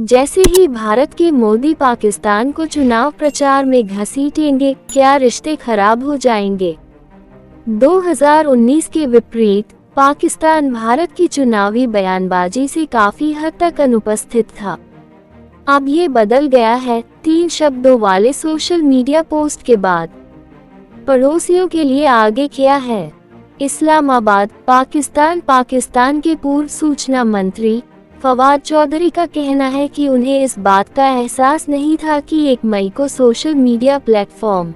जैसे ही भारत के मोदी पाकिस्तान को चुनाव प्रचार में घसीटेंगे, क्या रिश्ते खराब हो जाएंगे। 2019 के विपरीत पाकिस्तान भारत की चुनावी बयानबाजी से काफी हद तक अनुपस्थित था। अब ये बदल गया है 3 शब्दों वाले सोशल मीडिया पोस्ट के बाद। पड़ोसियों के लिए आगे क्या है। इस्लामाबाद, पाकिस्तान के पूर्व सूचना मंत्री फवाद चौधरी का कहना है कि उन्हें इस बात का एहसास नहीं था कि 1 मई को सोशल मीडिया प्लेटफॉर्म।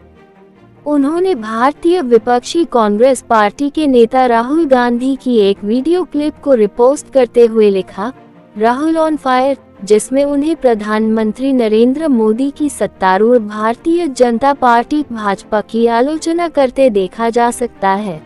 उन्होंने भारतीय विपक्षी कांग्रेस पार्टी के नेता राहुल गांधी की एक वीडियो क्लिप को रिपोस्ट करते हुए लिखा, राहुल ऑन फायर, जिसमें उन्हें प्रधानमंत्री नरेंद्र मोदी की सत्तारूढ़ भारतीय जनता पार्टी भाजपा की आलोचना करते देखा जा सकता है।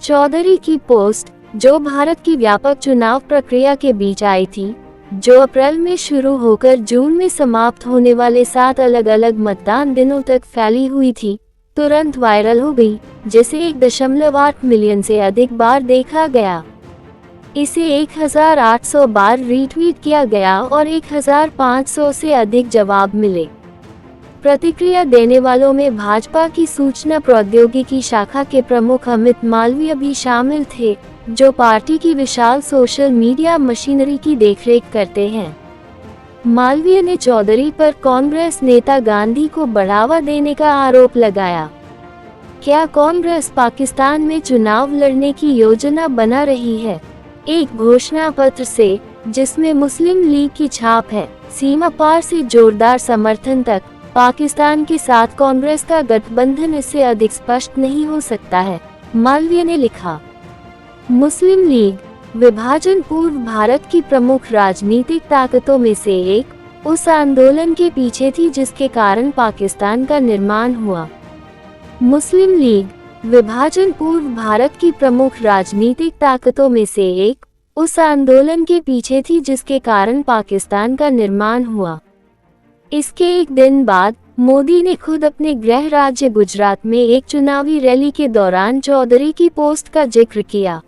चौधरी की पोस्ट, जो भारत की व्यापक चुनाव प्रक्रिया के बीच आई थी, जो अप्रैल में शुरू होकर जून में समाप्त होने वाले 7 अलग-अलग मतदान दिनों तक फैली हुई थी, तुरंत वायरल हो गई, जिसे 1.8 मिलियन से अधिक बार देखा गया। इसे 1800 बार रीट्वीट किया गया और 1500 से अधिक जवाब मिले। प्रतिक्रिया देने वालों में भाजपा की सूचना प्रौद्योगिकी शाखा के प्रमुख अमित मालवीय भी शामिल थे, जो पार्टी की विशाल सोशल मीडिया मशीनरी की देखरेख करते हैं। मालवीय ने चौधरी पर कांग्रेस नेता गांधी को बढ़ावा देने का आरोप लगाया। क्या कांग्रेस पाकिस्तान में चुनाव लड़ने की योजना बना रही है। एक घोषणा पत्र से, जिसमें मुस्लिम लीग की छाप है, सीमा पार से जोरदार समर्थन तक, पाकिस्तान के साथ कांग्रेस का गठबंधन इससे अधिक स्पष्ट नहीं हो सकता है, मालवीय ने लिखा। मुस्लिम लीग, विभाजन पूर्व भारत की प्रमुख राजनीतिक ताकतों में से एक, उस आंदोलन के पीछे थी जिसके कारण पाकिस्तान का निर्माण हुआ। मुस्लिम लीग, विभाजन पूर्व भारत की प्रमुख राजनीतिक ताकतों में से एक, उस आंदोलन के पीछे थी जिसके कारण पाकिस्तान का निर्माण हुआ। इसके एक दिन बाद मोदी ने खुद अपने गृह राज्य गुजरात में एक चुनावी रैली के दौरान चौधरी की पोस्ट का जिक्र किया।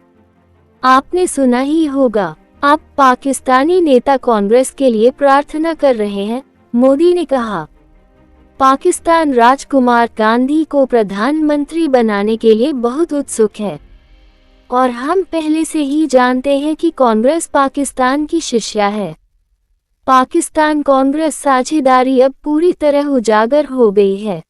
आपने सुना ही होगा, अब पाकिस्तानी नेता कांग्रेस के लिए प्रार्थना कर रहे हैं, मोदी ने कहा। पाकिस्तान राजकुमार गांधी को प्रधानमंत्री बनाने के लिए बहुत उत्सुक है और हम पहले से ही जानते हैं कि कांग्रेस पाकिस्तान की शिष्या है। पाकिस्तान कांग्रेस साझेदारी अब पूरी तरह उजागर हो गई है।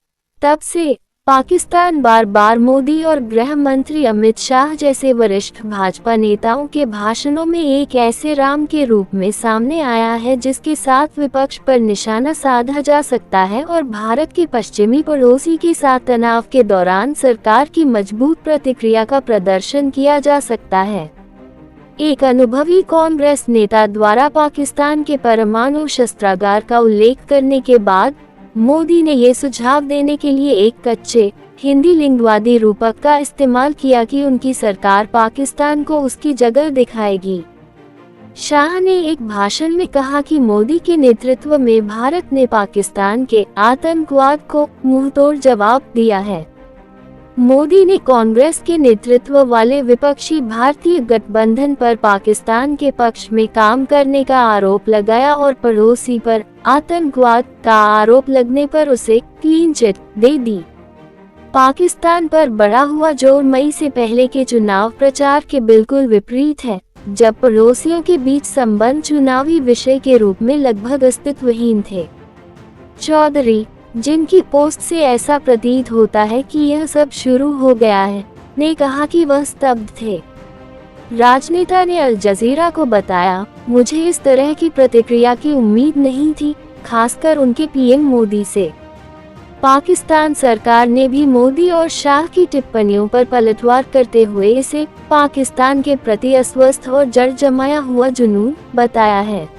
तब से पाकिस्तान बार बार मोदी और गृह मंत्री अमित शाह जैसे वरिष्ठ भाजपा नेताओं के भाषणों में एक ऐसे राम के रूप में सामने आया है जिसके साथ विपक्ष पर निशाना साधा जा सकता है और भारत के पश्चिमी पड़ोसी के साथ तनाव के दौरान सरकार की मजबूत प्रतिक्रिया का प्रदर्शन किया जा सकता है। एक अनुभवी कांग्रेस नेता द्वारा पाकिस्तान के परमाणु शस्त्रागार का उल्लेख करने के बाद मोदी ने ये सुझाव देने के लिए एक कच्चे हिंदी लिंगवादी रूपक का इस्तेमाल किया कि उनकी सरकार पाकिस्तान को उसकी जगह दिखाएगी। शाह ने एक भाषण में कहा कि मोदी के नेतृत्व में भारत ने पाकिस्तान के आतंकवाद को मुंहतोड़ जवाब दिया है। मोदी ने कांग्रेस के नेतृत्व वाले विपक्षी भारतीय गठबंधन पर पाकिस्तान के पक्ष में काम करने का आरोप लगाया और पड़ोसी पर आतंकवाद का आरोप लगने पर उसे क्लीन चिट दे दी। पाकिस्तान पर बढ़ा हुआ जोर मई से पहले के चुनाव प्रचार के बिल्कुल विपरीत है, जब पड़ोसियों के बीच संबंध चुनावी विषय के रूप में लगभग अस्तित्वहीन थे। चौधरी, जिनकी पोस्ट से ऐसा प्रतीत होता है कि यह सब शुरू हो गया है, ने कहा कि वह स्तब्ध थे। राजनेता ने अल जजीरा को बताया, मुझे इस तरह की प्रतिक्रिया की उम्मीद नहीं थी, खासकर उनके पीएम मोदी से। पाकिस्तान सरकार ने भी मोदी और शाह की टिप्पणियों पर पलटवार करते हुए इसे पाकिस्तान के प्रति अस्वस्थ और जड़ जमाया हुआ जुनून बताया है।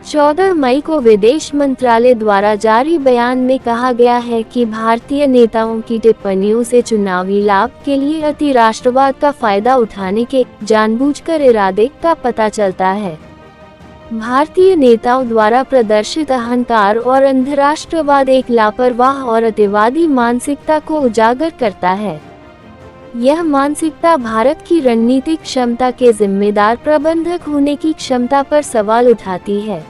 14 मई को विदेश मंत्रालय द्वारा जारी बयान में कहा गया है कि भारतीय नेताओं की टिप्पणियों से चुनावी लाभ के लिए अति राष्ट्रवाद का फायदा उठाने के जानबूझकर इरादे का पता चलता है। भारतीय नेताओं द्वारा प्रदर्शित अहंकार और अंधराष्ट्रवाद एक लापरवाह और अतिवादी मानसिकता को उजागर करता है। यह मानसिकता भारत की रणनीतिक क्षमता के जिम्मेदार प्रबंधक होने की क्षमता पर सवाल उठाती है।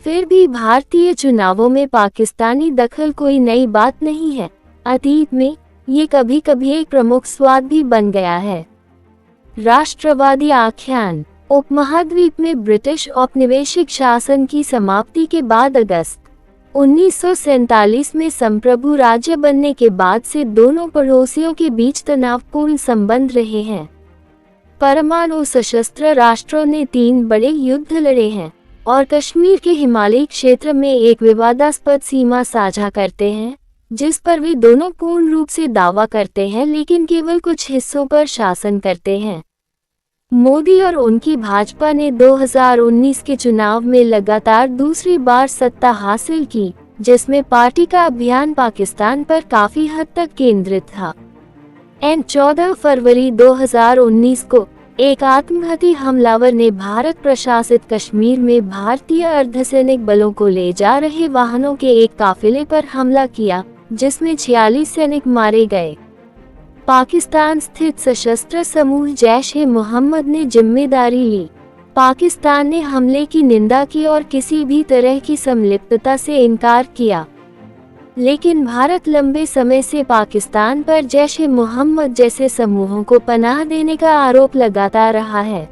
फिर भी भारतीय चुनावों में पाकिस्तानी दखल कोई नई बात नहीं है। अतीत में ये कभी कभी एक प्रमुख स्वाद भी बन गया है। राष्ट्रवादी आख्यान। उपमहाद्वीप में ब्रिटिश औपनिवेशिक शासन की समाप्ति के बाद अगस्त 1947 में संप्रभु राज्य बनने के बाद से दोनों पड़ोसियों के बीच तनावपूर्ण संबंध रहे हैं। परमाणु सशस्त्र राष्ट्रों ने 3 बड़े युद्ध लड़े हैं और कश्मीर के हिमालयी क्षेत्र में एक विवादास्पद सीमा साझा करते हैं, जिस पर वे दोनों पूर्ण रूप से दावा करते हैं लेकिन केवल कुछ हिस्सों पर शासन करते हैं। मोदी और उनकी भाजपा ने 2019 के चुनाव में लगातार दूसरी बार सत्ता हासिल की, जिसमें पार्टी का अभियान पाकिस्तान पर काफी हद तक केंद्रित था। 14 फरवरी 2019 को एक आत्मघाती हमलावर ने भारत प्रशासित कश्मीर में भारतीय अर्धसैनिक बलों को ले जा रहे वाहनों के एक काफिले पर हमला किया, जिसमें 46 सैनिक मारे गए। पाकिस्तान स्थित सशस्त्र समूह जैश-ए-मोहम्मद ने जिम्मेदारी ली। पाकिस्तान ने हमले की निंदा की और किसी भी तरह की संलिप्तता से इनकार किया, लेकिन भारत लंबे समय से पाकिस्तान पर जैश-ए-मोहम्मद जैसे समूहों को पनाह देने का आरोप लगाता रहा है।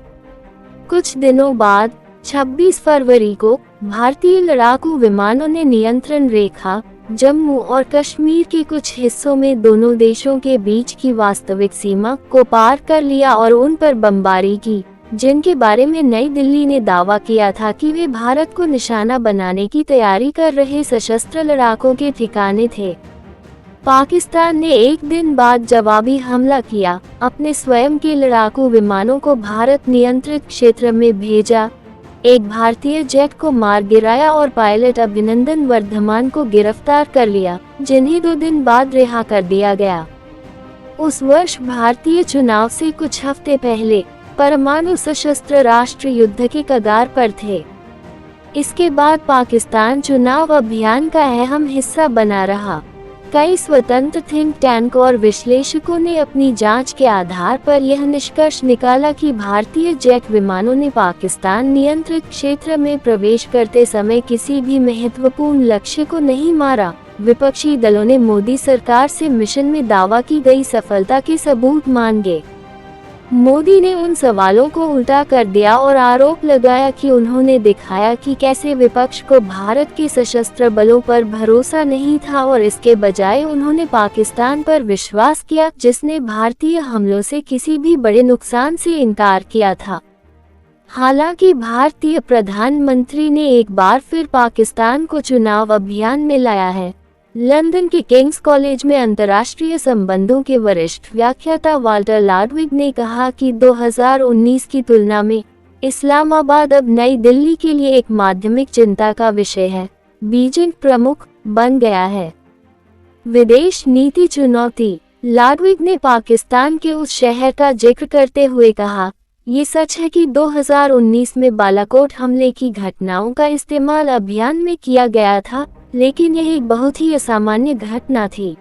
कुछ दिनों बाद 26 फरवरी को भारतीय लड़ाकू विमानों ने नियंत्रण रेखा, जम्मू और कश्मीर के कुछ हिस्सों में दोनों देशों के बीच की वास्तविक सीमा को पार कर लिया और उन पर बमबारी की, जिनके बारे में नई दिल्ली ने दावा किया था कि वे भारत को निशाना बनाने की तैयारी कर रहे सशस्त्र लड़ाकों के ठिकाने थे। पाकिस्तान ने एक दिन बाद जवाबी हमला किया, अपने स्वयं के लड़ाकू विमानों को भारत नियंत्रित क्षेत्र में भेजा, एक भारतीय जेट को मार गिराया और पायलट अभिनंदन वर्धमान को गिरफ्तार कर लिया, जिन्हें 2 दिन बाद रिहा कर दिया गया। उस वर्ष भारतीय चुनाव से कुछ हफ्ते पहले परमाणु सशस्त्र राष्ट्र युद्ध के कगार पर थे। इसके बाद पाकिस्तान चुनाव अभियान का अहम हिस्सा बना रहा। कई स्वतंत्र थिंक टैंक और विश्लेषकों ने अपनी जांच के आधार पर यह निष्कर्ष निकाला कि भारतीय जेट विमानों ने पाकिस्तान नियंत्रित क्षेत्र में प्रवेश करते समय किसी भी महत्वपूर्ण लक्ष्य को नहीं मारा। विपक्षी दलों ने मोदी सरकार से मिशन में दावा की गई सफलता के सबूत मांगे। मोदी ने उन सवालों को उल्टा कर दिया और आरोप लगाया कि उन्होंने दिखाया कि कैसे विपक्ष को भारत के सशस्त्र बलों पर भरोसा नहीं था और इसके बजाय उन्होंने पाकिस्तान पर विश्वास किया, जिसने भारतीय हमलों से किसी भी बड़े नुकसान से इनकार किया था। हालांकि भारतीय प्रधानमंत्री ने एक बार फिर पाकिस्तान को चुनाव अभियान में लाया है। लंदन के किंग्स कॉलेज में अंतर्राष्ट्रीय संबंधों के वरिष्ठ व्याख्याता वाल्टर लाडविग ने कहा कि 2019 की तुलना में इस्लामाबाद अब नई दिल्ली के लिए एक माध्यमिक चिंता का विषय है। बीजिंग प्रमुख बन गया है। विदेश नीति चुनौती। लाडविग ने पाकिस्तान के उस शहर का जिक्र करते हुए कहा, ये सच है कि 2019 में बालाकोट हमले की घटनाओं का इस्तेमाल अभियान में किया गया था, लेकिन यह एक बहुत ही असामान्य घटना थी।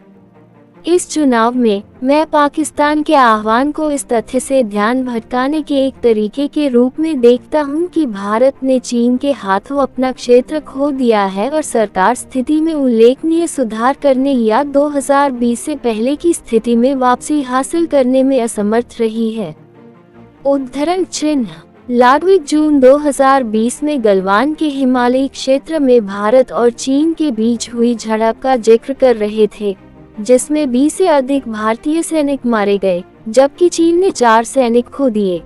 इस चुनाव में मैं पाकिस्तान के आह्वान को इस तथ्य से ध्यान भटकाने के एक तरीके के रूप में देखता हूं कि भारत ने चीन के हाथों अपना क्षेत्र खो दिया है और सरकार स्थिति में उल्लेखनीय सुधार करने या 2020 से पहले की स्थिति में वापसी हासिल करने में असमर्थ रही है। उद्धरण चिन्ह। लाडविग जून 2020 में गलवान के हिमालयी क्षेत्र में भारत और चीन के बीच हुई झड़प का जिक्र कर रहे थे, जिसमें 20 से अधिक भारतीय सैनिक मारे गए, जबकि चीन ने 4 सैनिक खो दिए।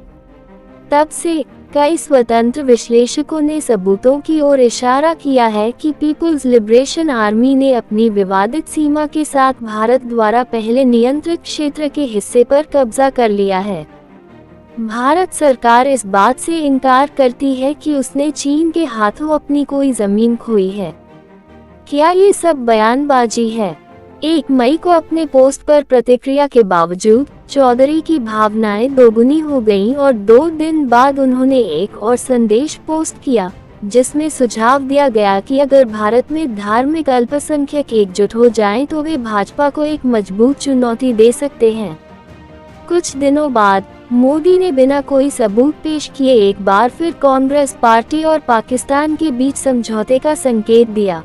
तब से कई स्वतंत्र विश्लेषकों ने सबूतों की ओर इशारा किया है कि पीपुल्स लिबरेशन आर्मी ने अपनी विवादित सीमा के साथ भारत द्वारा पहले नियंत्रित क्षेत्र के हिस्से पर कब्जा कर लिया है। भारत सरकार इस बात से इनकार करती है कि उसने चीन के हाथों अपनी कोई जमीन खोई है। क्या ये सब बयानबाजी है? 1 मई को अपने पोस्ट पर प्रतिक्रिया के बावजूद चौधरी की भावनाएं दोगुनी हो गईं और 2 दिन बाद उन्होंने एक और संदेश पोस्ट किया, जिसमें सुझाव दिया गया कि अगर भारत में धार्मिक अल्पसंख्यक एकजुट हो जाएं तो वे भाजपा को एक मजबूत चुनौती दे सकते हैं। कुछ दिनों बाद मोदी ने बिना कोई सबूत पेश किए एक बार फिर कांग्रेस पार्टी और पाकिस्तान के बीच समझौते का संकेत दिया।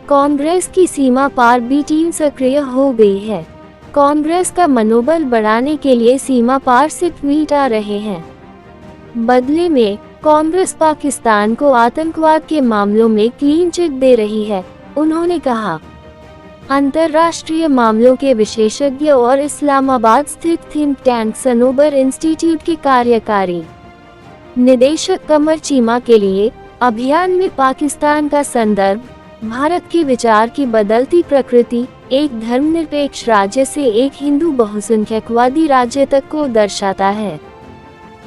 कांग्रेस की सीमा पार बी टीम सक्रिय हो गई है। कांग्रेस का मनोबल बढ़ाने के लिए सीमा पार से ट्वीट आ रहे हैं। बदले में कांग्रेस पाकिस्तान को आतंकवाद के मामलों में क्लीन चिट दे रही है। उन्होंने कहा, अंतर्राष्ट्रीय मामलों के विशेषज्ञ और इस्लामाबाद स्थित थिंक टैंक सनोबर इंस्टीट्यूट के कार्यकारी निदेशक कमर चीमा के लिए अभियान में पाकिस्तान का संदर्भ भारत के विचार की बदलती प्रकृति, एक धर्मनिरपेक्ष राज्य से एक हिंदू बहुसंख्यकवादी राज्य तक को दर्शाता है।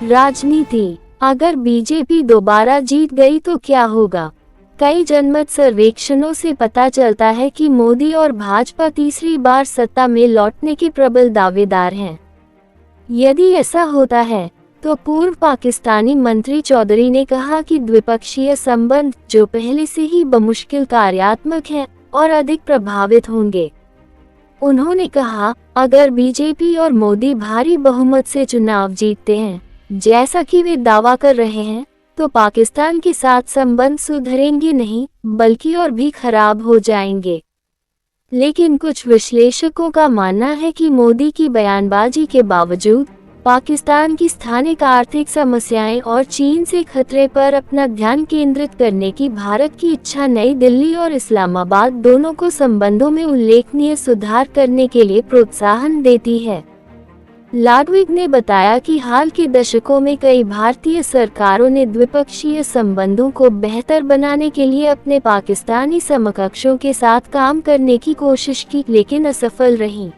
राजनीति, अगर बीजेपी दोबारा जीत गई तो क्या होगा? कई जनमत सर्वेक्षणों से पता चलता है कि मोदी और भाजपा तीसरी बार सत्ता में लौटने के प्रबल दावेदार हैं। यदि ऐसा होता है तो पूर्व पाकिस्तानी मंत्री चौधरी ने कहा कि द्विपक्षीय संबंध जो पहले से ही बमुश्किल कार्यात्मक हैं और अधिक प्रभावित होंगे। उन्होंने कहा, अगर बीजेपी और मोदी भारी बहुमत से चुनाव जीतते हैं, जैसा कि वे दावा कर रहे हैं, तो पाकिस्तान के साथ संबंध सुधरेंगे नहीं बल्कि और भी खराब हो जाएंगे। लेकिन कुछ विश्लेषकों का मानना है कि मोदी की बयानबाजी के बावजूद पाकिस्तान की स्थानिक आर्थिक समस्याएं और चीन से खतरे पर अपना ध्यान केंद्रित करने की भारत की इच्छा नई दिल्ली और इस्लामाबाद दोनों को संबंधों में उल्लेखनीय सुधार करने के लिए प्रोत्साहन देती है। लाडविग ने बताया कि हाल के दशकों में कई भारतीय सरकारों ने द्विपक्षीय संबंधों को बेहतर बनाने के लिए अपने पाकिस्तानी समकक्षों के साथ काम करने की कोशिश की, लेकिन असफल रहीं।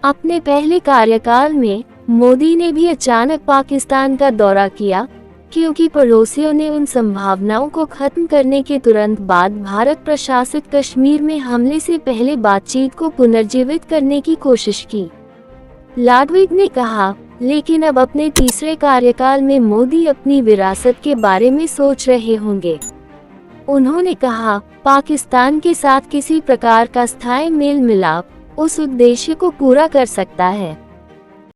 अपने पहले कार्यकाल में मोदी ने भी अचानक पाकिस्तान का दौरा किया, क्योंकि पड़ोसियों ने उन संभावनाओं को खत्म करने के तुरंत बाद भारत प्रशासित कश्मीर में हमले से पहले बातचीत को पुनर्जीवित करने की कोशिश की। लाडविग ने कहा, लेकिन अब अपने तीसरे कार्यकाल में मोदी अपनी विरासत के बारे में सोच रहे होंगे। उन्होंने कहा, पाकिस्तान के साथ किसी प्रकार का स्थायी मेल मिलाप उस उद्देश्य को पूरा कर सकता है